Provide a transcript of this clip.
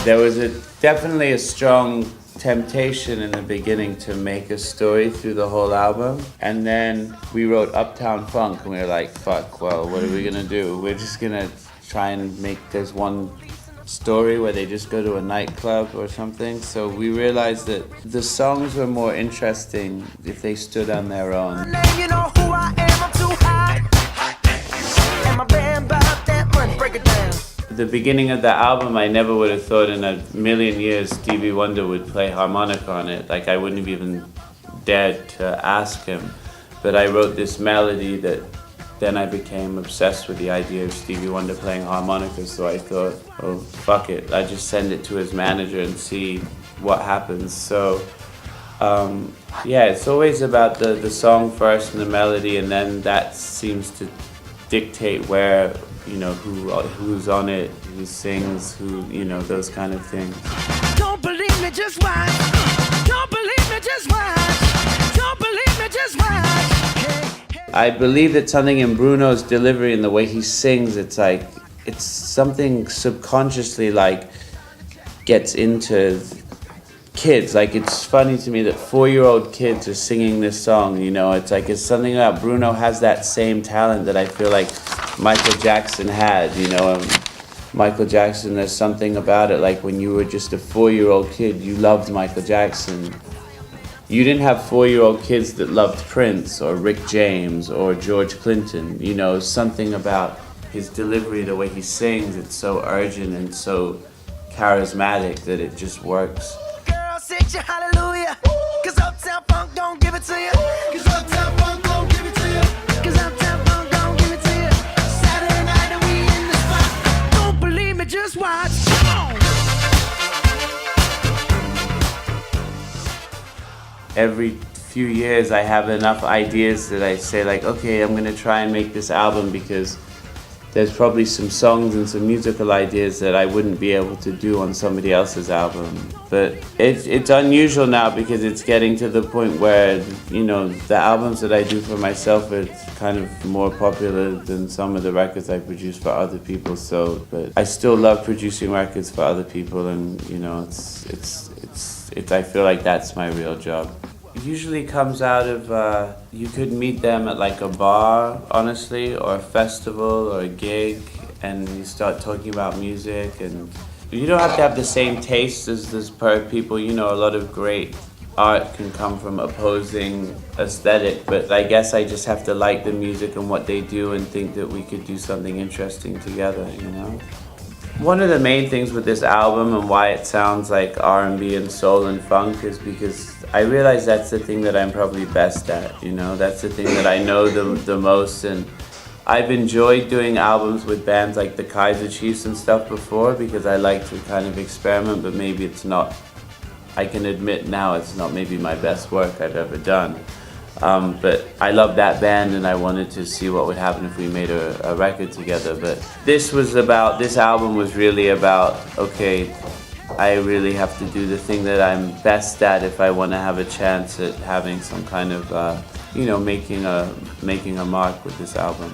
There was definitely a strong temptation in the beginning to make a story through the whole album, and then we wrote Uptown Funk and we were like, fuck, well, what are we gonna do? We're just gonna try and make there's one story where they just go to a nightclub or something. So we realized that the songs were more interesting if they stood on their own. You know who I am, I'm too hot. And my band bought that money, break it down. At the beginning of the album, I never would have thought in a million years Stevie Wonder would play harmonica on it. Like, I wouldn't have even dared to ask him. But I wrote this melody that then I became obsessed with the idea of Stevie Wonder playing harmonica, so I thought, oh, fuck it. I just send it to his manager and see what happens. So, yeah, it's always about the song first and the melody, and then that seems to dictate where, you know, who's on it, who sings, who, you know, those kind of things. Don't believe me, just watch. Don't believe me, just watch. Don't believe me, just watch. I believe that something in Bruno's delivery and the way he sings, it's like, it's something subconsciously like gets into kids. Like, it's funny to me that 4-year-old kids are singing this song, you know. It's like, it's something about Bruno has that same talent that I feel like Michael Jackson had, you know. Michael Jackson, there's something about it, like when you were just a 4-year-old kid, you loved Michael Jackson. You didn't have 4-year-old kids that loved Prince or Rick James or George Clinton. You know, something about his delivery, the way he sings, it's so urgent and so charismatic that it just works. Girl, sit your hallelujah. Cause Uptown Funk don't give it to you. Cause Uptown Funk don't give it to you. Cause Uptown Funk don't give it to you. Saturday night and we in the spot. Don't believe me, just watch. Come on. Every few years I have enough ideas that I say like, okay, I'm gonna try and make this album because there's probably some songs and some musical ideas that I wouldn't be able to do on somebody else's album. But it's unusual now because it's getting to the point where, you know, the albums that I do for myself are kind of more popular than some of the records I produce for other people. So, but I still love producing records for other people, and you know, I feel like that's my real job. It usually comes out of, you could meet them at like a bar, honestly, or a festival or a gig, and you start talking about music, and you don't have to have the same taste as this people. You know, a lot of great art can come from opposing aesthetic, but I guess I just have to like the music and what they do and think that we could do something interesting together, you know? One of the main things with this album and why it sounds like R&B and soul and funk is because I realize that's the thing that I'm probably best at, you know? That's the thing that I know the most, and I've enjoyed doing albums with bands like the Kaiser Chiefs and stuff before because I like to kind of experiment, but maybe it's not, I can admit now it's not maybe my best work I've ever done. But I love that band and I wanted to see what would happen if we made a record together. But this album was really about, okay, I really have to do the thing that I'm best at if I want to have a chance at having some kind of, you know, making a mark with this album.